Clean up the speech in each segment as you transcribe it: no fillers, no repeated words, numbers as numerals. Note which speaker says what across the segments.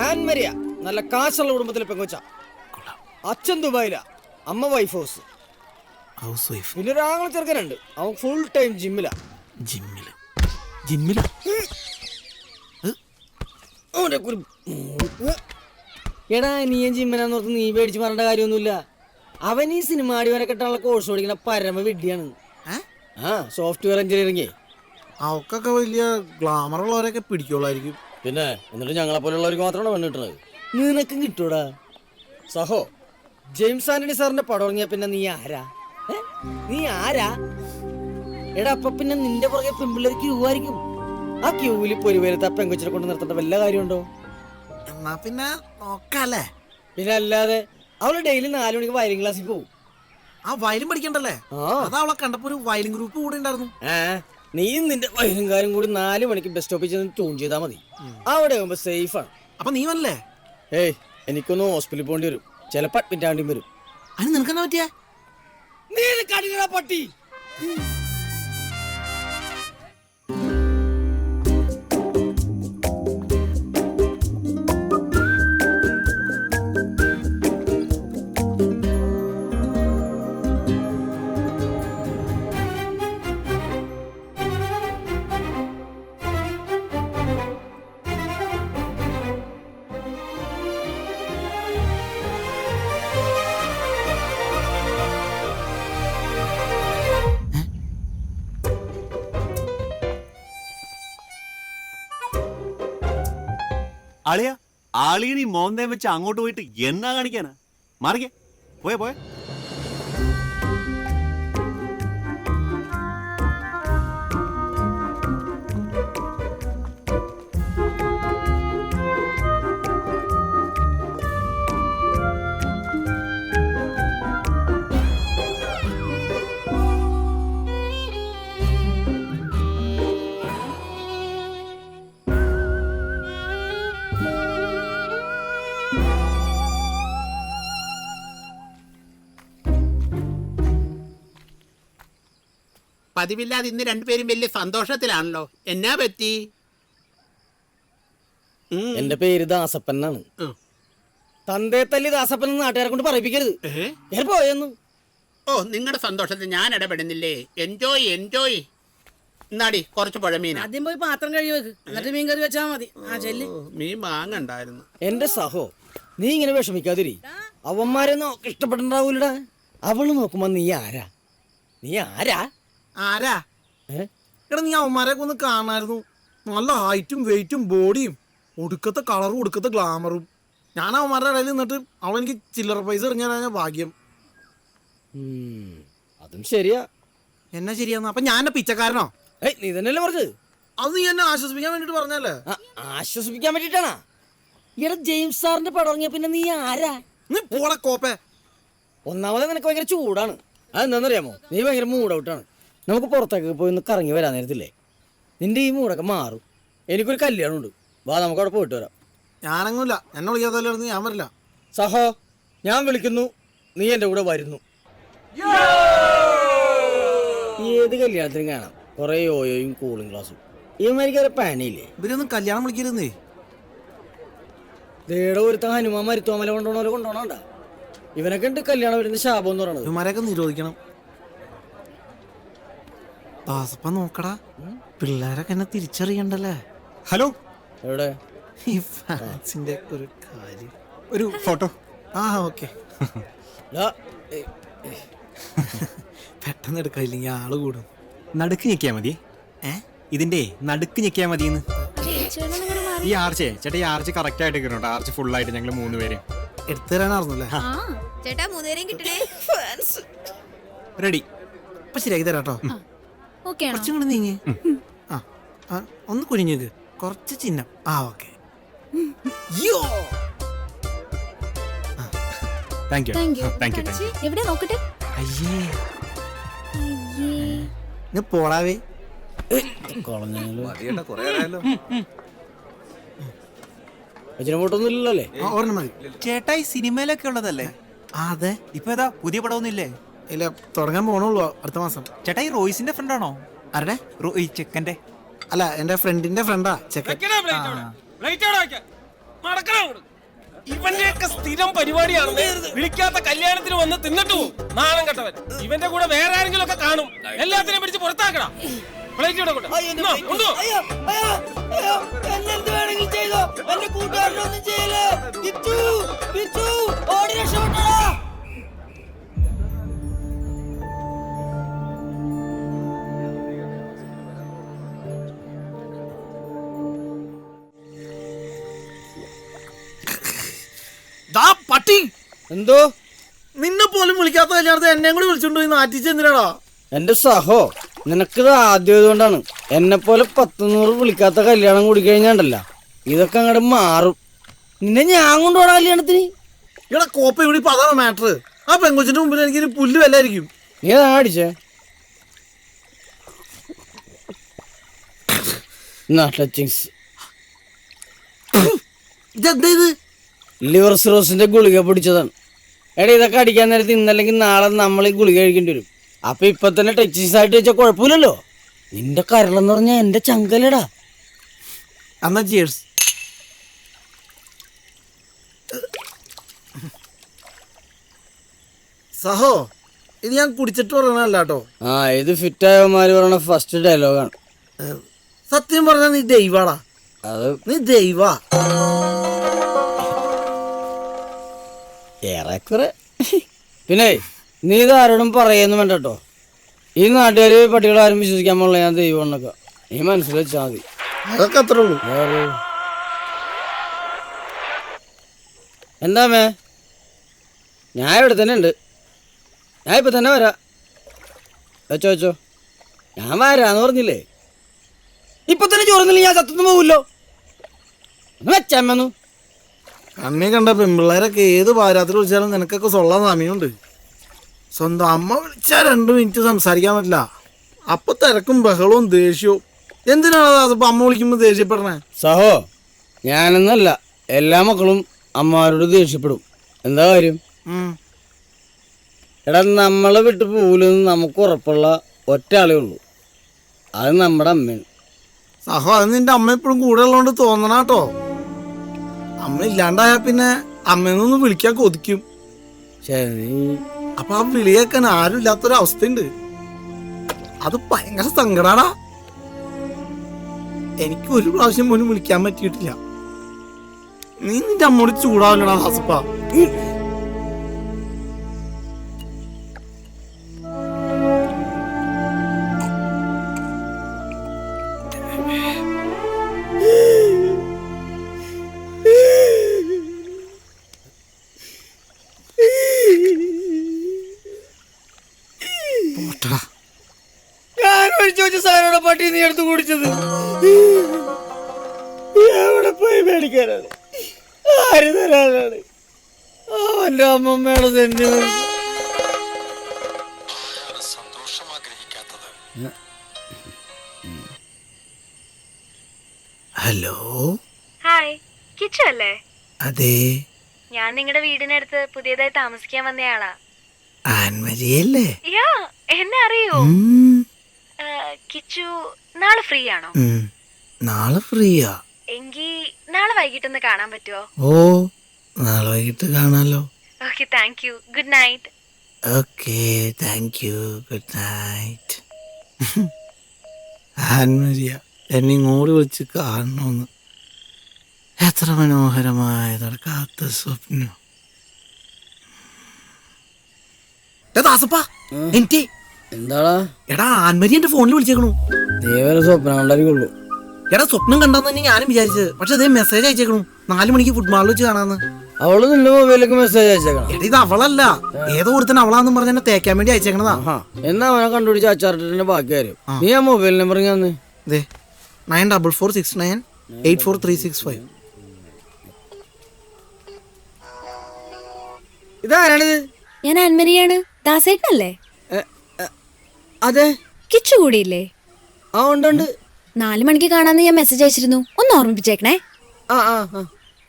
Speaker 1: ആൻമരിയ നല്ല കാശുള്ള കുടുംബത്തിലെ പെങ്കൊച്ച. അച്ഛൻ ദുബായില, അമ്മ വൈഫ് ഹൗസ്. പിന്നെ ഒരാങ്ങളെ ചെറുക്കനുണ്ട്, അവൻ ഫുൾ ടൈം ജിമ്മിലാ. എടാ നീയും ജിമ്മിനാന്ന് ഓർത്ത് നീ പേടിച്ച് പറഞ്ഞ കാര്യമൊന്നുമില്ല. അവൻ ഈ സിനിമാടി വരെ കെട്ടാനുള്ള കോഴ്സ് പഠിക്കുന്ന പരമ വിഡ്ഢിയാണ്. Software engineering.
Speaker 2: അവക്കൊക്കെ വലിയ ഗ്ലാമർ ഉള്ളവരൊക്കെ പിടിക്കുള്ളായിരിക്കും.
Speaker 1: പിന്നെ എന്നിട്ട് ഞങ്ങളെ പോലുള്ളവർക്ക് മാത്രമാണ് പെണ്ണ് കിട്ടുന്നത്. നിനക്കും കിട്ടൂടാ സഹോ. ജെയിംസ് ആന്റണി സാറിന്റെ പടം ഇറങ്ങിയ പിന്നെ നീ ആരാ? എടാ അപ്പൊ പിന്നെ നിന്റെ പുറകെ പെൺപിള്ളേർ ക്യൂ ആയിരിക്കും. ആ ക്യൂവിൽ പൊരുവേലത്ത് ആ പെങ്കൊച്ചിനെ കൊണ്ട് നിർത്തേണ്ട വല്ല കാര്യമുണ്ടോ?
Speaker 2: എന്നാ പിന്നെ നോക്കാല്ലേ.
Speaker 1: പിന്നെ അല്ലാതെ അവള് ഡെയിലി 4 മണിക്ക് വയലിൻ ക്ലാസ്സിൽ പോകും.
Speaker 2: ആ വയലിൻ പഠിക്കണ്ടല്ലേ? അത് അവളെ കണ്ടപ്പോ ഒരു വയലിൻ ഗ്രൂപ്പ് കൂടെ ഉണ്ടായിരുന്നു.
Speaker 1: നീ നിന്റെ വയലിൻകാരും കൂടി 4 മണിക്ക് ബസ് സ്റ്റോപ്പിൽ ചെന്ന് ട്യൂൺ ചെയ്താൽ മതി. അവിടെ ആകുമ്പോ സേഫ് ആണ്.
Speaker 2: അപ്പൊ നീ വല്ലേ?
Speaker 1: ഏയ് എനിക്കൊന്ന് ഹോസ്പിറ്റലിൽ പോകേണ്ടി വരും, ചിലപ്പോ അഡ്മിറ്റ് ആവേണ്ടി വരും.
Speaker 2: അതിന് നിനക്കെന്നാ പറ്റിയ?
Speaker 1: നീ കടിക്കണ പട്ടി.
Speaker 3: അളിയ ആളിയണി മോന്തയും വെച്ച് അങ്ങോട്ട് പോയിട്ട് എന്നാ കാണിക്കാനാ? മാറിക്കേ, പോയെ.
Speaker 4: പതിവില്ലാതെ ഇന്ന് രണ്ടുപേരും വലിയ സന്തോഷത്തിലാണല്ലോ. എന്നാ പറ്റി?
Speaker 1: എന്റെ പേര് ദാസപ്പൻ എന്നാണ്. തന്തേ തല്ലി ദാസപ്പൻ നാട്ടുകാരെ കൊണ്ട് പറയിപ്പിക്കരുത്. പോയെന്നു.
Speaker 4: ഓ, നിങ്ങളുടെ സന്തോഷത്തിൽ ഞാൻ ഇടപെടുന്നില്ലേ. എൻജോയ്. എന്നാടി കുറച്ച് പുഴമീൻ
Speaker 5: ആദ്യം പോയി പാത്രം കഴുകി വെക്ക്, എന്നിട്ട് മീൻ കറി വെച്ചാൽ മതി.
Speaker 4: മീൻ വാങ്ങണ്ടായിരുന്നു.
Speaker 1: എന്റെ സഹോ, നീ ഇങ്ങനെ വിഷമിക്കാതിരി. അവന്മാരെന്നോ ഇഷ്ടപ്പെട്ടുണ്ടാവൂലടാ. അവള് നോക്കുമ്പോ നീ ആരാ?
Speaker 2: ആരാ? എടാ നീ അവന്മാരെയൊക്കെ ഒന്ന് കാണായിരുന്നു. നല്ല ഹൈറ്റും വെയിറ്റും ബോഡിയും ഒടുക്കത്തെ കളറും ഒടുക്കത്തെ ഗ്ലാമറും. ഞാൻ അവന്മാരുടെ ഇടയിൽ നിന്നിട്ട് അവളെനിക്ക് ചില്ലറ പൈസ എറിഞ്ഞാൽ ഭാഗ്യം.
Speaker 1: അതും ശരിയാ.
Speaker 2: എന്നാ ശരിയാന്ന്? അപ്പൊ ഞാൻ പിച്ചക്കാരനോ?
Speaker 1: നീ തന്നെയല്ലേ പറഞ്ഞത്?
Speaker 2: അത് നീ എന്നെ ആശ്വസിപ്പിക്കാൻ വേണ്ടിട്ട് പറഞ്ഞല്ലേ?
Speaker 1: ആശ്വസിപ്പിക്കാൻ വേണ്ടിട്ടാണാ? ഇവിടെ ജെയിംസ് സാറിന്റെ പടം ഇറങ്ങിയ പിന്നെ നീ ആരാ?
Speaker 2: നീ പോളെ കോപ്പേ.
Speaker 1: ഒന്നാമത് നിനക്ക് ഭയങ്കര ചൂടാണ്. അതെന്താണെന്നറിയാമോ? നീ ഭയങ്കര മൂഡ് ഔട്ടാണ്. നമുക്ക് പുറത്തേക്ക് പോയി ഒന്ന് കറങ്ങി വരാൻ നേരത്തില്ലേ നിന്റെ ഈ മൂടൊക്കെ മാറും. എനിക്കൊരു കല്യാണമുണ്ട്, വാ നമുക്ക് അവിടെ പോയിട്ട് വരാം.
Speaker 2: ഞാനങ്ങൂല്ല, എന്നെ വിളിക്കാത്തല്ലായിരുന്നു ഞാൻ വരില്ല.
Speaker 1: സഹോ, ഞാൻ വിളിക്കുന്നു, നീ എൻ്റെ കൂടെ വരുന്നു. ഏത് കല്യാണത്തിനും കാണാം കുറെ ഓയോയും കൂളിംഗ് ഗ്ലാസും. ഇവന്മാരിക്കാരെ പാനിയില്ലേ?
Speaker 2: ഇവരൊന്നും കല്യാണം വിളിക്കരുന്നേ.
Speaker 1: ദേടെ ഒരുത്ത ഹനുമാൻ മരുത്തോമല കൊണ്ടോണോണ്ട. ഇവനൊക്കെ ഉണ്ട് കല്യാണം വരുന്ന ശാപം എന്ന് പറയണത്.
Speaker 2: ഇവന്മാരെയൊക്കെ നിരോധിക്കണം. ദാസപ്പ നോക്കടാ, പിള്ളേരൊക്കെ എന്നെ തിരിച്ചറിയണ്ടല്ലേ.
Speaker 3: ഹലോ,
Speaker 1: എവിടെ
Speaker 2: ഈ ഫാൻസിന്റെ ഒരു കാര്യം.
Speaker 3: ഒരു ഫോട്ടോ.
Speaker 2: ഓക്കെ. പെട്ടെന്ന് എടുക്കാം, ഇല്ലെങ്കിൽ ആള് കൂടും.
Speaker 3: നടുക്ക് ഞെക്കിയാ മതി. ഇതിന്റെ നടുക്ക് ഞെക്കിയാ മതിന്ന്. ഈ ആർച്ചേ ചേട്ടാ, ഈ ആർച്ച് കറക്റ്റ് ആയിട്ട് കിട്ടണം. ആർച്ച് ഫുൾ ആയിട്ട് ഞങ്ങൾ 3 പേരും
Speaker 2: എടുത്തു തരാനായിരുന്നല്ലേ?
Speaker 3: റെഡി.
Speaker 2: അപ്പൊ ശരിയാക്കി തരാം കേട്ടോ. കുറച്ചും കൂടെ നീങ്ങി. ഒന്ന് കുനിഞ്ഞേക്ക്, കുറച്ച് ചിഹ്നം. ഓക്കെ.
Speaker 6: എവിടെ നോക്കട്ടെ?
Speaker 2: അയ്യേ പോടാവേ.
Speaker 1: ഫോട്ടോന്നുമില്ലല്ലേ?
Speaker 2: ഒരെണ്ണം മതി.
Speaker 3: ചേട്ടായി സിനിമയിലൊക്കെ ഉള്ളതല്ലേ?
Speaker 2: അതെ.
Speaker 3: ഇപ്പൊ ഏതാ പുതിയ പടമൊന്നുമില്ലേ?
Speaker 2: ഇല്ല, തുടങ്ങാൻ പോണുള്ളൂ അടുത്ത മാസം.
Speaker 3: ചേട്ടാ ഈ റോയ്സിന്റെ ഫ്രണ്ട് ആണോ?
Speaker 2: ആരുടെ?
Speaker 3: ഈ ചെക്കന്റെ.
Speaker 2: അല്ല, എന്റെ ഫ്രണ്ടിന്റെ ഫ്രണ്ടാ ചെക്കൻ.
Speaker 6: നടക്കണം അങ്ങോട്ട്. ഇവന്റെയൊക്കെ സ്ഥിരം പരിപാടിയാണ് വിളിക്കാത്ത കല്യാണത്തിന് വന്ന് തിന്നിട്ടു പോകും. നാണം കെട്ടവൻ. ഇവന്റെ കൂടെ വേറെ ആരെങ്കിലും ഒക്കെ കാണും. എല്ലാത്തിനെയും പിടിച്ച് പുറത്താക്കടാ. പ്ലേറ്റ് ഇവിടെ കൊണ്ടു.
Speaker 2: ദാ പട്ടി,
Speaker 1: എന്തോ
Speaker 2: നിന്നെ പോലും വിളിക്കാത്ത കല്യാണത്തിന് എന്നെ കൂടി വിളിച്ചോണ്ട് പോയി നാറ്റിച്ചെന്തിനാടാ?
Speaker 1: എന്റെ സഹോ, നിനക്കിത് ആദ്യമായതുകൊണ്ടാണ്. എന്നെ പോലെ 100 വിളിക്കാത്ത കല്യാണം കൂടി കഴിഞ്ഞാണ്ടല്ല ഇതൊക്കെ അങ്ങോട്ട് മാറും. നിന്നെ ഞാൻ കൊണ്ടുപോടാ കല്യാണത്തിന്.
Speaker 2: ഇവിടെ കോപ്പ ഇവിടെ ഇപ്പൊ അതാണ് മാറ്റർ. ആ പെങ്കൊച്ചിന്റെ മുമ്പിൽ എനിക്ക് പുല്ല് വിലയായിരിക്കും.
Speaker 1: നീ അതാ അടിച്ചേ ടച്ചിങ്സ്.
Speaker 2: ഇതെന്താ ഇത്?
Speaker 1: ലിവർ സിറോസിന്റെ ഗുളിക പിടിച്ചതാണ്. എടാ ഇതൊക്കെ അടിക്കാൻ നേരത്തെ ഇന്നല്ലെങ്കിൽ നാളെ നമ്മൾ ഈ ഗുളിക കഴിക്കേണ്ടി വരും. അപ്പൊ ഇപ്പൊ തന്നെ ടച്ചിങ്സ് ആയിട്ട് വെച്ചാൽ കുഴപ്പമില്ലല്ലോ. നിന്റെ കരളെന്ന് പറഞ്ഞാൽ എന്റെ ചങ്കലടാ.
Speaker 2: എന്നാ ചിയേഴ്സ്. സഹോ, ഇത് ഞാൻ കുടിച്ചിട്ട് പറയണല്ല കേട്ടോ.
Speaker 1: ആ ഇത് ഫിറ്റായവന്മാര് പറയണ ഫസ്റ്റ് ഡയലോഗാണ്.
Speaker 2: സത്യം പറഞ്ഞാ നീ ദൈവാടാ.
Speaker 1: അത്
Speaker 2: നീ ദൈവാ.
Speaker 1: ഏറെക്കുറെ. പിന്നെ നീ ഇത് ആരോടും പറയുന്നു വേണ്ട കേട്ടോ. ഈ നാട്ടുകാര് പട്ടികളാരും വിശ്വസിക്കാൻ പാടില്ല ഞാൻ ദൈവം എന്നൊക്കെ. നീ മനസ്സിൽ വെച്ചാൽ മതി.
Speaker 2: അതൊക്കെ അത്രേ ഉള്ളൂ.
Speaker 1: എന്താ മേ, ഞാൻ ഇവിടെ തന്നെ ഉണ്ട്. ഞാൻ ഇപ്പൊ തന്നെ വരാം. വെച്ചോ വെച്ചോ, ഞാൻ വരാന്ന് പറഞ്ഞില്ലേ. ഇപ്പൊ തന്നെ ചോറുന്നില്ല ഞാൻ ചത്തൊന്നും പോവില്ലോ. വെച്ചമ്മന്നു
Speaker 2: അന്നേ കണ്ട പെൺപിള്ളേരൊക്കെ ഏത് പാരാത്രി വിളിച്ചാലും നിനക്കൊക്കെ സൊള്ളാൻ സമയമുണ്ട്. സ്വന്തം അമ്മ വിളിച്ചാൽ 2 മിനിറ്റ് സംസാരിക്കാൻ പറ്റില്ല. അപ്പൊ തിരക്കും ബഹളവും ദേഷ്യവും. എന്തിനാണ് അതിപ്പോ അമ്മ വിളിക്കുമ്പോ ദേഷ്യപ്പെടണേ?
Speaker 1: സഹോ, ഞാനെന്നല്ല എല്ലാ മക്കളും അമ്മമാരോട് ദേഷ്യപ്പെടും. എന്താ കാര്യം? എടാ നമ്മളെ വിട്ട് പോലെന്ന് നമുക്ക് ഉറപ്പുള്ള ഒറ്റ ആളേ ഉള്ളൂ. അത് നമ്മുടെ അമ്മയാണ്.
Speaker 2: സഹോ, അത് നിന്റെ അമ്മ എപ്പോഴും കൂടെ ഉള്ളതുകൊണ്ട് തോന്നണാട്ടോ. അമ്മ ഇല്ലാണ്ടായാ പിന്നെ അമ്മയെന്നൊന്ന് വിളിക്കാൻ കൊതിക്കും.
Speaker 1: ശരി,
Speaker 2: അപ്പൊ ആ വിളിയേക്കാൻ ആരും ഇല്ലാത്തൊരവസ്ഥയുണ്ട്. അത് ഭയങ്കര സങ്കടാടാ. എനിക്ക് ഒരു പ്രാവശ്യം പോലും വിളിക്കാൻ പറ്റിയിട്ടില്ല. നീ നിന്റെ അമ്മോട് ചൂടാവില്ലടാ ദാസപ്പ.
Speaker 1: ഞാൻ ഒഴിച്ചു വെച്ച സാധനോടെ പട്ടി നീ എടുത്ത് കുടിച്ചത് എവിടെ പോയി മേടിക്കാനാണ്? ആര് തരാനാണ്? അവന്റെ അമ്മമ്മയുടെ തന്നെ.
Speaker 2: ഹലോ,
Speaker 7: ഹായ്, കിച്ചു അല്ലേ?
Speaker 2: അതെ,
Speaker 7: ഞാൻ നിങ്ങളുടെ വീടിനടുത്ത് പുതിയതായി താമസിക്കാൻ വന്നയാളാ.
Speaker 2: ആൻമരിയല്ലേ?
Speaker 7: യാ, എന്നെ അറിയോ? കിച്ചു നാളെ ഫ്രീ ആണോ?
Speaker 2: നാളെ ഫ്രീയാ.
Speaker 7: എങ്കി നാളെ വൈകിട്ടൊന്ന് കാണാൻ പറ്റുമോ?
Speaker 2: ഓ, നാളെ വൈകിട്ട് കാണാലോ.
Speaker 7: Okay, thank U. Good night.
Speaker 2: Okay, thank U. Good night. Ann Maria എന്നെ ഇങ്ങോട്ട് വിളിച്ച് കാണണമെന്ന്. എത്ര മനോഹരമായ നടക്കാത്ത സ്വപ്നം.
Speaker 1: എന്താടാ?
Speaker 2: എടാ, ആൻമരി എന്റെ ഫോണിൽ വിളിച്ചേക്കണു.
Speaker 1: ദേവരെ സ്വപ്നം കൊണ്ടായിരിക്കുള്ളൂ.
Speaker 2: എടാ, സ്വപ്നം കണ്ടെന്ന് തന്നെ ഞാനും വിചാരിച്ചത്. പക്ഷെ അതേ മെസ്സേജ് അയച്ചേക്കണു, 4 മണിക്ക് ഫുട്ബോൾ വെച്ച് കാണാന്ന്.
Speaker 1: അവള് നിന്റെ മൊബൈലിലേക്ക് മെസ്സേജ് അയച്ചേക്കണം.
Speaker 2: എടാ, ഇത് അവളല്ല, ഏതോ ഒരുത്തൻ അവളാന്നും പറഞ്ഞ എന്നെ തേക്കാൻ വേണ്ടി അയച്ചേക്കണതാ.
Speaker 1: എന്നാ അവനെ കണ്ടുപിടിച്ച് അച്ചാറിന്റെ ബാക്കി കാര്യം. നീ ആ മൊബൈൽ നമ്പർ ഞാൻ
Speaker 2: 9446984365.
Speaker 1: ഇതാരാണിത്?
Speaker 7: ഞാൻ ആൻമരിയാണ്. ദാസേട്ടനല്ലേ?
Speaker 1: അതെ.
Speaker 7: കിച്ചു കൂടിയില്ലേ?
Speaker 1: ആ ഉണ്ട്.
Speaker 7: 4 മണിക്ക് കാണാന്ന് ഞാൻ മെസ്സേജ് അയച്ചിരുന്നു. ഒന്ന് ഓർമ്മിപ്പിച്ചേക്കണേ.
Speaker 1: ആ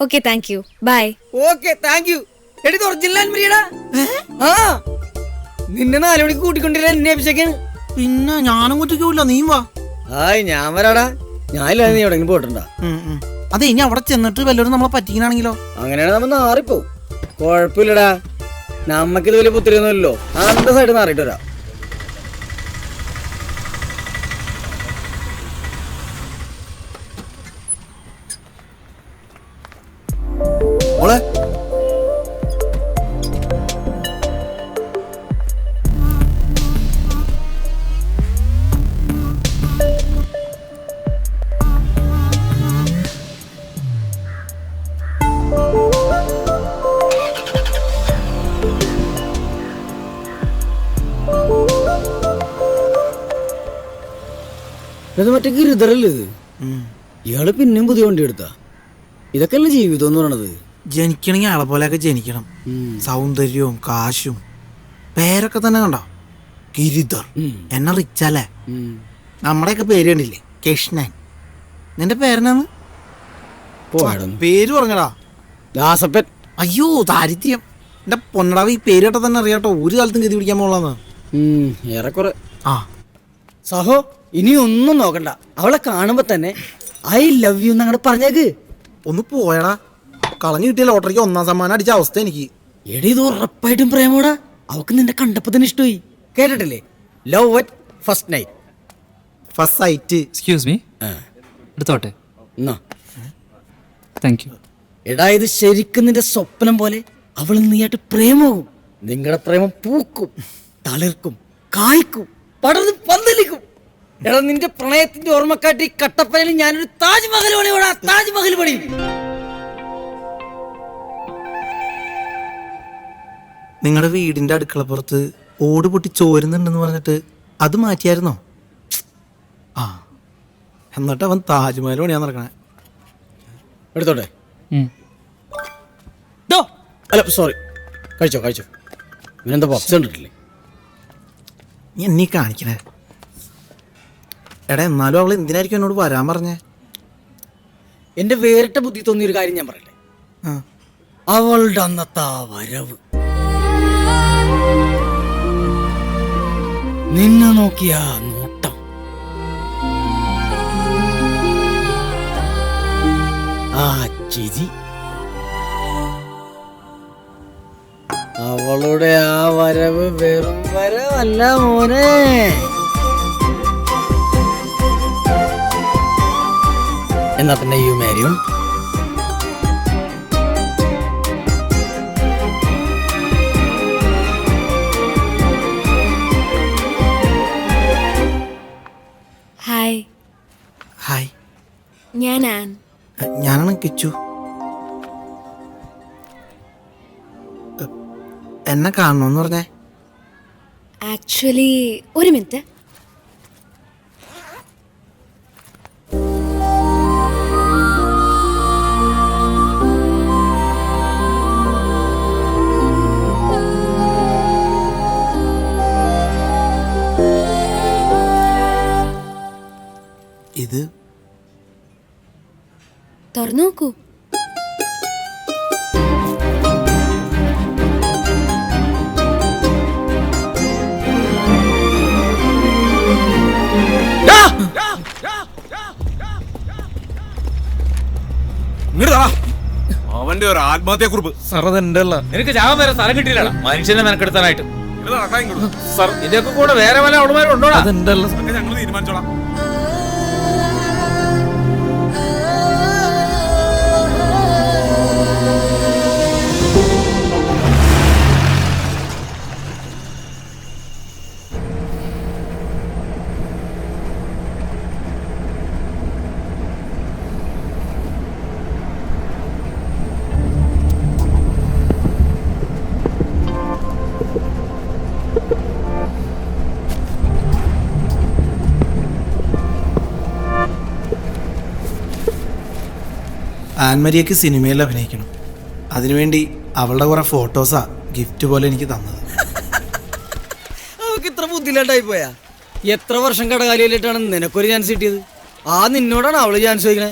Speaker 7: okay, thank you. Bye.
Speaker 1: Okay, thank you. എടി ഒറിജിനൽ ആൻമരിയടാ. ആ നിന്നെ 4 മണിക്ക് കൂട്ടിക്കൊണ്ടില്ല എന്നെ അഭിഷേക്കാണ്.
Speaker 2: പിന്നെ ഞാനും കുറ്റിക്കൂല്ല, നീ വാ.
Speaker 1: ഹായ്, ഞാൻ വരാടാ. ഞാനില്ല, നീ എവിടെങ്കിലും പോയിട്ടുണ്ടാ?
Speaker 2: അതെ, ഇനി അവിടെ ചെന്നിട്ട് വല്ലവരും നമ്മളെ പറ്റിക്കണാണെങ്കിലോ?
Speaker 1: അങ്ങനെയാണ് നമ്മൾ നാറിപ്പോവും. കുഴപ്പമില്ലടാ, നമ്മക്കിത് വലിയ പുത്തിരിയൊന്നുമല്ലോ. അന്റെ സൈഡ് നാറിയിട്ട് വരാം.
Speaker 2: മോളെ,
Speaker 1: ഇത് മറ്റേ ഗിരിധറല്ലേ ഇത്? ഇയാള് പിന്നെയും പുതിയ വണ്ടി എടുത്താ? ഇതൊക്കെ അല്ലേ ജീവിതം എന്ന് പറയണത്?
Speaker 2: ജനിക്കണമെങ്കിൽ ആളെ പോലെയൊക്കെ ജനിക്കണം. സൗന്ദര്യവും കാശും പേരൊക്കെ തന്നെ കണ്ടോ, ഗിരിധർ. എന്നെ റിച്ചല്ലേ? നമ്മുടെയൊക്കെ പേര് കണ്ടില്ലേ, കൃഷ്ണൻ. നിന്റെ പേരെന്നാന്ന്? പേര് പറഞ്ഞടാ.
Speaker 1: ദാസപ്പൻ.
Speaker 2: അയ്യോ ദാരിദ്ര്യം. എന്റെ പൊന്നടാവ്, ഈ പേര് കേട്ടാ തന്നെ അറിയാട്ടോ ഒരു കാലത്തും ഗതി പിടിക്കാൻ പോളാന്ന്.
Speaker 1: ഏറെക്കുറെ.
Speaker 2: ആ
Speaker 1: സഹോ, ഇനി ഒന്നും നോക്കണ്ട. അവളെ കാണുമ്പോ തന്നെ ഐ ലവ് യു എന്നങ്ങോട്ട് പറഞ്ഞേക്ക്.
Speaker 2: ഒന്ന് പോയടാ. കളഞ്ഞു കിട്ടിയ ലോട്ടറിക്ക് 1ാം സമ്മാനം അടിച്ച അവസ്ഥ എനിക്ക്.
Speaker 1: എടി, ഇത് ഉറപ്പായിട്ടും പ്രേമോടാ. അവക്ക് നിന്നെ കണ്ടപ്പോ തന്നെ ഇഷ്ടമായി. കേട്ടിട്ടില്ലേ, love at first night.
Speaker 2: First sight.
Speaker 8: Excuse me, എടുത്തോട്ടെ.
Speaker 1: എന്നാ
Speaker 8: താങ്ക് യു.
Speaker 1: എടാ, ഇത് ശരിക്കും നിന്റെ സ്വപ്നം പോലെ അവൾ നീയായിട്ട് പ്രേമവും. നിങ്ങളുടെ പ്രേമം പൂക്കും, തളിർക്കും, കായ്ക്കും, പടർന്ന് പന്തലിക്കും. എടാ, നിന്റെ പ്രണയത്തിന്റെ ഓർമ്മക്കാട്ടി കട്ടപ്പനയിൽ ഞാനൊരു താജ്മഹൽ പണിയോടാ, താജ്മഹൽ പണി.
Speaker 2: നിങ്ങളുടെ വീടിന്റെ അടുക്കളപ്പുറത്ത് ഓട് പൊട്ടി ചോരുന്നുണ്ടെന്ന് പറഞ്ഞിട്ട് അത് മാറ്റിയായിരുന്നോ? ആ, എന്നിട്ട് അവൻ താജ്മഹൽ പണിയാൻ നടക്കണേ.
Speaker 1: എടുത്തോട്ടെ. അല്ല, സോറി. കഴിച്ചോ കഴിച്ചോ. ഇവനെന്താ പപ്സ് കണ്ടിട്ടില്ലേ?
Speaker 2: നീ എന്നീ കാണിക്കണേ. എടാ, എന്നാലും അവൾ എന്തിനായിരിക്കും എന്നോട് വരാൻ പറഞ്ഞേ?
Speaker 1: എന്റെ വേറിട്ട ബുദ്ധി തോന്നിയൊരു കാര്യം ഞാൻ പറയട്ടെ. അവളുടെ അന്നത്തെ ആ വരവ്, നിന്നെ നോക്കിയ നോട്ടം, ആ ചിരി, അവളുടെ ആ വരവ് വെറും വരവല്ല മോനെ. എന്നാ പിന്നെ യു മാരിയും.
Speaker 7: ഹായ്,
Speaker 2: ഹായ്,
Speaker 7: ഞാൻ ആൻ.
Speaker 2: ഞാനാണ് കിച്ചു. എന്നെ കാണണമെന്ന് പറഞ്ഞേ?
Speaker 7: ആക്ച്വലി ഒരു മിനിറ്റ്.
Speaker 2: ഇത്
Speaker 7: തുറന്നു നോക്കൂ.
Speaker 9: അവന്റെ ഒരു ആത്മഹത്യാ കുറിപ്പ്.
Speaker 6: സാർ, അതെന്റെ അല്ല. നിനക്ക് ജാവം വരെ സ്ഥലം കിട്ടിയില്ലടാ മനുഷ്യനെ മെനക്കെടുത്താനായിട്ട്. സാർ, ഇതൊക്കെ കൂടെ വേറെ വല്ല അവളുമാരും ഉണ്ടോടാ? അതെന്റെ അല്ല.
Speaker 9: ഞങ്ങൾ തീരുമാനിച്ചോളാം.
Speaker 2: ആൻമരിയക്ക് സിനിമയിൽ അഭിനയിക്കണം. അതിനുവേണ്ടി അവളുടെ കുറെ ഫോട്ടോസാ ഗിഫ്റ്റ് പോലെ എനിക്ക് തന്നത്.
Speaker 1: അവക്ക് ഇത്ര ബുദ്ധിയില്ലാണ്ടായി പോയാ? എത്ര വർഷം കടകാലിയിലിട്ടാണ് നിനക്കൊരു ചാൻസ് കിട്ടിയത്? ആ നിന്നോടാണ് അവള് ചാൻസ് ചോദിക്കണേ.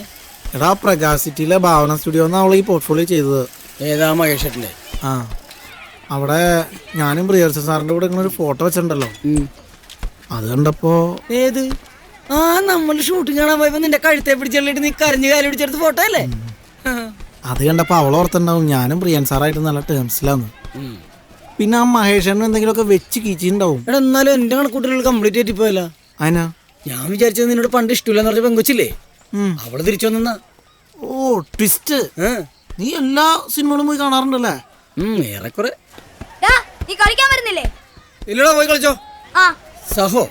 Speaker 2: എടാ, പ്രകാശ് സിറ്റിയിലെ ഭാവന സ്റ്റുഡിയോന്ന് അവൾ ഈ പോർട്ട്ഫോളിയോ ചെയ്തത്.
Speaker 1: ഏതാ മഹേഷേട്ടൻ്റെ?
Speaker 2: ആ, അവിടെ ഞാനും പ്രിയർച്ച സാറിൻ്റെ കൂടെ ഇങ്ങനെ ഒരു ഫോട്ടോ വെച്ചിട്ടുണ്ടല്ലോ. അത് കണ്ടപ്പോ
Speaker 1: ഏത് ആ നമ്മൾ ഷൂട്ടിംഗ് കാണാൻ പോയപ്പോ നിന്റെ കഴുത്തെ പിടിച്ചിട്ട് നീ കരഞ്ഞു കാലി പിടിച്ചെടുത്ത് ഫോട്ടോ അല്ലേ?
Speaker 2: അത് കണ്ടപ്പോ അവളോർത്തുണ്ടാവും ഞാനും പ്രിയൻ സാറായിട്ട് നല്ല ടേംസിലാന്ന്. പിന്നെ ആ മഹേഷനും എന്തെങ്കിലുമൊക്കെ വെച്ച് കീച്ചിണ്ടാവും.
Speaker 1: എടാ എന്നാലും എന്റെ കണക്കൂട്ടലുകൾ കംപ്ലീറ്റ് ആയിട്ട് പോയല്ല.
Speaker 2: അതിനാ
Speaker 1: ഞാൻ വിചാരിച്ചത് നിന്നോട് പണ്ട് ഇഷ്ടമില്ലെന്ന് പറഞ്ഞ പെങ്കൊച്ചില്ലേ, അവള് തിരിച്ചു വന്നാ.
Speaker 2: ഓ ട്വിസ്റ്റ്. നീ എല്ലാ സിനിമകളും പോയി കാണാറുണ്ടല്ലേ?
Speaker 1: ഏറെക്കുറെ.
Speaker 7: നീ കളിക്കാൻ വരുന്നില്ലേ?
Speaker 1: ഇല്ലടാ, പോയി കളിച്ചോ. സഹോ,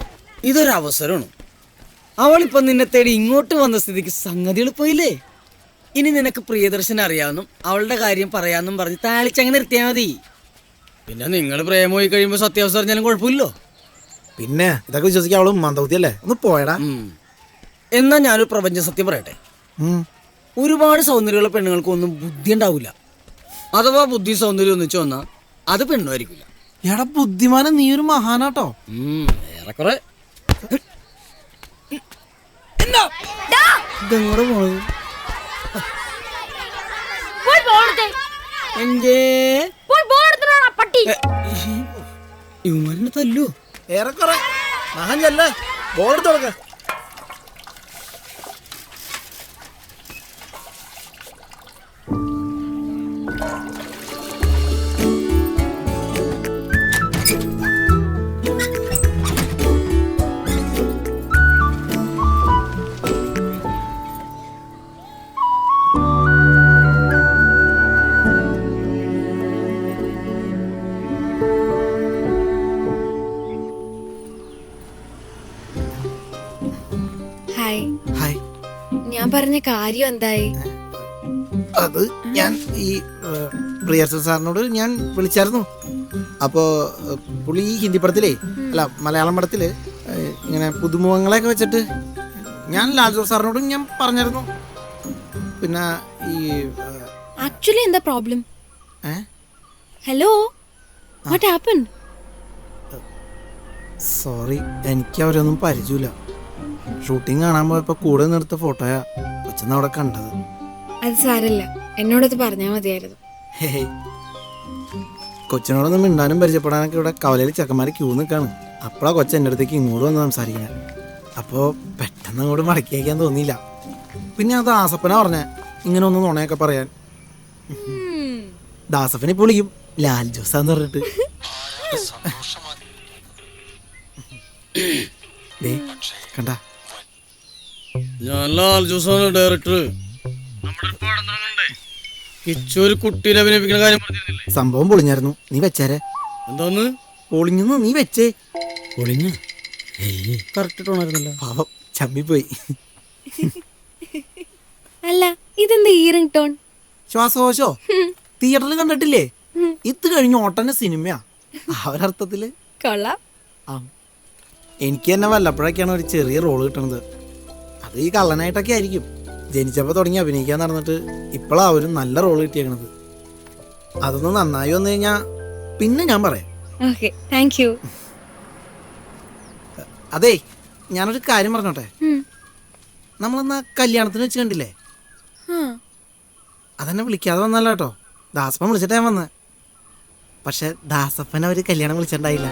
Speaker 1: ഇതൊരു അവസരമാണ്. അവളിപ്പം നിന്നെ തേടി ഇങ്ങോട്ട് വന്ന സ്ഥിതിക്ക് സംഗതികൾ പോയില്ലേ. ഇനി നിനക്ക് പ്രിയദർശനം അറിയാമെന്നും അവളുടെ കാര്യം പറയാമെന്നും പറഞ്ഞ് താളിച്ചങ്ങനെ നിർത്തിയാൽ മതി. പിന്നെ നിങ്ങൾ പ്രേമമായി കഴിയുമ്പോൾ സത്യാവസ്ഥ അറിഞ്ഞാലും കുഴപ്പമില്ലോ.
Speaker 2: പിന്നെ ഇതൊക്കെ വിശ്വസിക്കാൻ അവള് മന്ദബുദ്ധിയല്ലേ? ഒന്ന് പോയടാ.
Speaker 1: എന്നാ ഞാനൊരു പ്രപഞ്ച സത്യം പറയട്ടെ. ഒരുപാട് സൗന്ദര്യമുള്ള പെണ്ണുങ്ങൾക്ക് ഒന്നും ബുദ്ധി ഉണ്ടാവില്ല. അഥവാ ബുദ്ധി സൗന്ദര്യം ഒന്നിച്ചു വന്നാ അത് പെണ്ണുമായിരിക്കില്ല.
Speaker 2: എടാ ബുദ്ധിമാനം, നീ ഒരു മഹാനാട്ടോ.
Speaker 1: ഏറെക്കുറെ. ഇതെങ്ങോട്ട് പോണത്? ഇവന്മാരിനെ തല്ലോ.
Speaker 2: ഏറെക്കുറെ മഹാൻ ചെല്ലേ, ബോൾ എടുത്ത് കൊടുക്ക.
Speaker 7: ഹായ്.
Speaker 2: ഹായ്.
Speaker 7: ഞാൻ പറഞ്ഞ കാര്യം എന്തായി?
Speaker 2: അത് ഞാൻ ഈ പ്രിയദർശൻ സാറിനോട് ഞാൻ വിളിച്ചായിരുന്നു. അപ്പോൾ പുള്ളി ഈ ഹിന്ദി പടത്തിലേ അല്ല മലയാളം പടത്തില് ഇങ്ങനെ പുതുമുഖങ്ങളെയൊക്കെ വെച്ചിട്ട് ഞാൻ ലാൽജോ സാറിനോട് ഞാൻ പറഞ്ഞായിരുന്നു. പിന്നെ ഈ
Speaker 7: ആക്ച്വലി എന്താ problem? Hello, what happened?
Speaker 2: Sorry, എനിക്ക് അവരൊന്നും പരിചയമില്ല. ഷൂട്ടിംഗ് കാണാൻ പോയപ്പോൾ കൂടെ നിർത്ത ഫോട്ടോയാ കൊച്ചെന്ന് അവിടെ കണ്ടത്.
Speaker 7: അത് സാരല്ല, എന്നോടത് പറഞ്ഞാൽ മതിയായിരുന്നു.
Speaker 2: കൊച്ചിനോടൊന്നും മിണ്ടാനും പരിചയപ്പെടാനൊക്കെ ഇവിടെ കവലയിൽ ചെക്കന്മാർ ക്യൂ നിൽക്കാണ്. അപ്പോഴാ കൊച്ചൻ എൻ്റെ അടുത്തേക്ക് ഇങ്ങോട്ട് വന്ന് സംസാരിക്കുന്നത്. അപ്പോൾ പെട്ടെന്ന് അങ്ങോട്ട് മടക്കി അയക്കാൻ തോന്നിയില്ല. പിന്നെ അത് ദാസപ്പനാ പറഞ്ഞേ ഇങ്ങനെ ഒന്ന് നുണയൊക്കെ പറയാൻ. ദാസപ്പനെ ഇപ്പോൾ വിളിക്കും ലാൽ ജോസാന്ന് പറഞ്ഞിട്ട്. കണ്ട,
Speaker 1: ഞാൻ ലാൽ ജോസാണ് ഡയറക്ടർ. ഒരു കുട്ടീനെ അഭിനയിപ്പിക്കുന്ന കാര്യം
Speaker 2: സംഭവം പൊളിഞ്ഞായിരുന്നു. നീ വെച്ചേരെ.
Speaker 1: എന്താന്ന്?
Speaker 2: പൊളിഞ്ഞു, നീ വെച്ചേ.
Speaker 1: പൊളിഞ്ഞു കറക്റ്റ് ടോണായിരുന്നല്ലോ.
Speaker 2: പാവം ചമ്മിപ്പോയി.
Speaker 7: അല്ല, ഇതെന്താ ഈ റിംഗ് ടോൺ?
Speaker 2: ശ്വാസകോശോ? തിയേറ്ററിൽ കണ്ടിട്ടില്ലേ? ഇത് കഴിഞ്ഞ് ഓട്ടന്റെ സിനിമയാ. ആ ഒരർത്ഥത്തില്
Speaker 7: കൊള്ളാം.
Speaker 2: ആ, എനിക്ക് തന്നെ വല്ലപ്പോഴൊക്കെയാണ് ഒരു ചെറിയ റോള് കിട്ടണത്. അത് ഈ കള്ളനായിട്ടൊക്കെ ആയിരിക്കും. ജനിച്ചപ്പോൾ തുടങ്ങി അഭിനയിക്കാൻ നടന്നിട്ട് ഇപ്പോഴാ ഒരു നല്ല റോള് കിട്ടിയേക്കണത്. അതൊന്ന് നന്നായി വന്നു കഴിഞ്ഞാ പിന്നെ ഞാൻ പറയാം.
Speaker 7: Okay, thank you.
Speaker 2: അതെ, ഞാനൊരു കാര്യം പറഞ്ഞോട്ടെ. നമ്മളെന്നാ കല്യാണത്തിന് വെച്ച് കണ്ടില്ലേ? അതെന്നെ വിളിക്കാതെ വന്നല്ലോ കേട്ടോ. ദാസപ്പൻ വിളിച്ചിട്ടാ ഞാൻ വന്നത്. പക്ഷെ ദാസപ്പൻ അവര് കല്യാണം വിളിച്ചിട്ടുണ്ടായില്ല.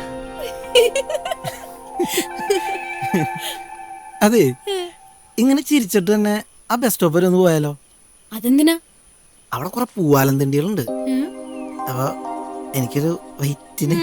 Speaker 2: അതെ, ഇങ്ങനെ ചിരിച്ചിട്ട് തന്നെ ആ ബസ് സ്റ്റോപ്പ് വരെ ഒന്ന് പോയാലോ?
Speaker 7: അതെന്തിനാ?
Speaker 2: അവിടെ കുറെ പൂവാലന്തിണ്ടികളുണ്ട്. അപ്പൊ എനിക്കൊരു വൈറ്റിന്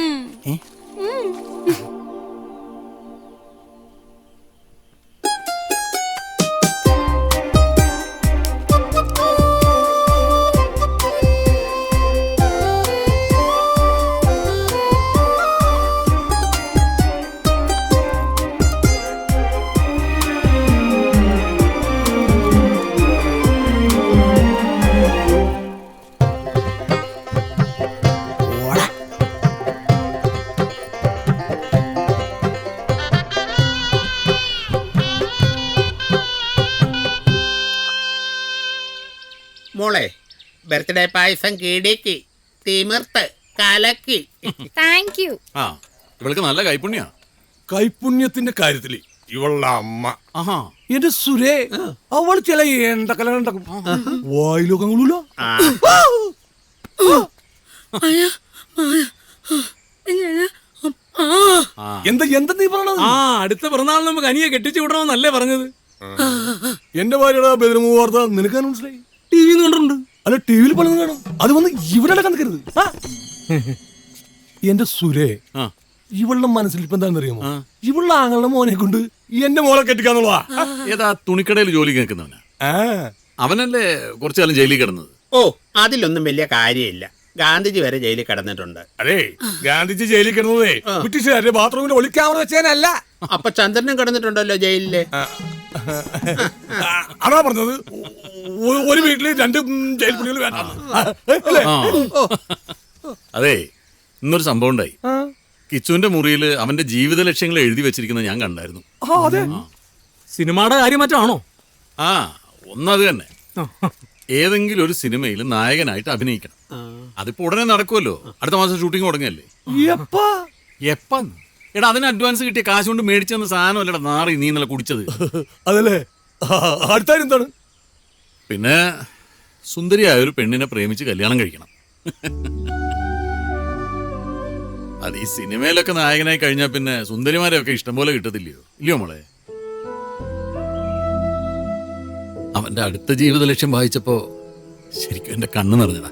Speaker 4: മോളെ, ബർത്ത്ഡേ പായസം കീടിക്ക് തിമിർത്ത് കലക്കി.
Speaker 7: Thank you.
Speaker 9: ആ, ഇവൾക്ക് നല്ല കൈപുണ്യാ. കൈപുണ്യത്തിന്റെ കാര്യത്തില് ഇവളുടെ അമ്മ. ആഹാ, എന്റെ സുരേ, അവൾ ചില എണ്ടക്കല ഉണ്ടാക്കും. വായിലൊക്കെ കൊള്ളൂല. എന്താ എന്താ നീ പറഞ്ഞത്?
Speaker 6: ആ അടുത്ത പിറന്നാളിന് നമുക്ക് അനിയെ കെട്ടിച്ചു വിടണമെന്നല്ലേ പറഞ്ഞത്?
Speaker 9: എന്റെ ഭാര്യയുടെ ബെദർമൂ വാർത്ത നിനക്ക് മനസ്സിലായി?
Speaker 6: ടി വി കണ്ടിട്ടുണ്ട്.
Speaker 9: അല്ല ടി വിയിൽ പലതും കാണും. അത് വന്ന് ഇവിടെ കണക്കരുത്. എന്റെ സുരേ, ഇവളുടെ മനസ്സിൽ ഇപ്പൊ എന്താണെന്ന് അറിയാമോ? ഇവളുടെ ആങ്ങളുടെ മോനെ കൊണ്ട് എന്റെ മോളെ കെട്ടിക്കാന്നുള്ളതാ.
Speaker 10: ഏതാ തുണിക്കടയിൽ ജോലി കേൾക്കുന്നവനാ? അവനല്ലേ കുറച്ചു കാലം ജയിലിൽ കിടന്നത്?
Speaker 4: ഓ അതിലൊന്നും വലിയ കാര്യമില്ല. ഗാന്ധിജി വരെ ജയിലിൽ കിടന്നിട്ടുണ്ട്.
Speaker 9: അതെ, ഗാന്ധിജി ജയിലിൽ കിടന്നതേ ബ്രിട്ടീഷുകാരുടെ ബാത്റൂമിൽ ഒളിക്യാമറ വെച്ചേനല്ല.
Speaker 4: അപ്പൊ ചന്ദ്രനും കിടന്നിട്ടുണ്ടല്ലോ ജയിലില്.
Speaker 9: അതാ പറഞ്ഞത്, ഒരു വീട്ടില് 2 ജയിൽ പുള്ളികൾ വേണ്ട.
Speaker 10: അതെ, ഇന്നൊരു സംഭവം ഉണ്ടായി. കിച്ചുവിന്റെ മുറിയിൽ അവന്റെ ജീവിത ലക്ഷ്യങ്ങൾ എഴുതി വെച്ചിരിക്കുന്നത് ഞാൻ കണ്ടായിരുന്നു.
Speaker 6: സിനിമയുടെ കാര്യം മറ്റാണോ?
Speaker 10: ആ ഒന്നത് തന്നെ. ഏതെങ്കിലും ഒരു സിനിമയിൽ നായകനായിട്ട് അഭിനയിക്കണം. അതിപ്പോ ഉടനെ നടക്കുമല്ലോ. അടുത്ത മാസം ഷൂട്ടിംഗ് തുടങ്ങിയല്ലേ. എപ്പാ? എടാ അതിന് അഡ്വാൻസ് കിട്ടിയ കാശ് കൊണ്ട് മേടിച്ചു തന്ന സാധനം അല്ലടാ നാറി നീ ഇന്നലെ കുടിച്ചത്.
Speaker 9: അതല്ലേ. അടുത്ത എന്താണ്?
Speaker 10: പിന്നെ സുന്ദരിയായ ഒരു പെണ്ണിനെ പ്രേമിച്ച് കല്യാണം കഴിക്കണം. അത് ഈ സിനിമയിലൊക്കെ നായകനായി കഴിഞ്ഞാൽ പിന്നെ സുന്ദരിമാരെയൊക്കെ ഇഷ്ടം പോലെ കിട്ടത്തില്ലയോ? ഇല്ലയോ മോളെ? അവന്റെ അടുത്ത ജീവിത ലക്ഷ്യം വായിച്ചപ്പോ ശരിക്കും എന്റെ കണ്ണ് നിറഞ്ഞതാ.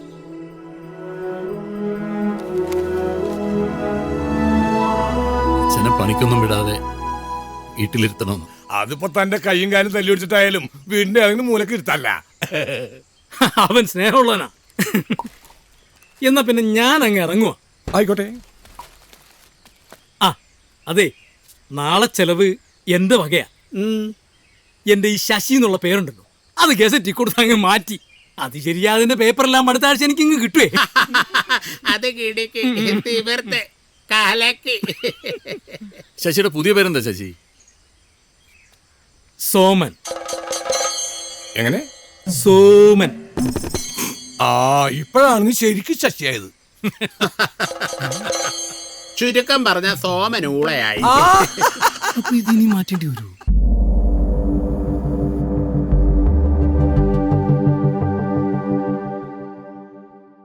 Speaker 10: അച്ഛനെ പണിക്കൊന്നും വിടാതെ വീട്ടിലിരുത്തണമെന്ന്.
Speaker 9: അതിപ്പോ തന്റെ കൈയും കാലും തല്ലി പിടിച്ചിട്ടായാലും വീടിന്റെ ഏതെങ്കിലും മൂലക്ക് ഇരുത്തല്ല.
Speaker 6: അവൻ സ്നേഹമുള്ളവനാ. എന്നാ പിന്നെ ഞാൻ അങ്ങ് ഇറങ്ങുവാ.
Speaker 9: ആയിക്കോട്ടെ.
Speaker 6: ആ അതെ, നാളെ ചെലവ് എന്റെ വകയാ. എന്റെ ഈ ശശി എന്നുള്ള പേരുണ്ടല്ലോ, അത് ഗസറ്റി കൊടുത്ത് അങ്ങ് മാറ്റി. അത് ശരിയാ, അതിന്റെ പേപ്പറെല്ലാം അടുത്ത ആഴ്ച എനിക്ക് ഇങ്ങ് കിട്ടുവേ.
Speaker 4: അത് കിടക്ക് തീവർത്ത് കാലക്ക്.
Speaker 10: ശശിയുടെ പുതിയ പേരെന്താ ശശി?
Speaker 6: സോമൻ.
Speaker 9: എങ്ങനെ?
Speaker 6: സോമൻ.
Speaker 9: ഇപ്പോഴാണ് നീ ശരിക്കും ശശിയായത്.
Speaker 4: ചുരുക്കം പറഞ്ഞ സോമൻ ഊളയായി.
Speaker 6: ഇതിനി മാറ്റേണ്ടി വരൂ.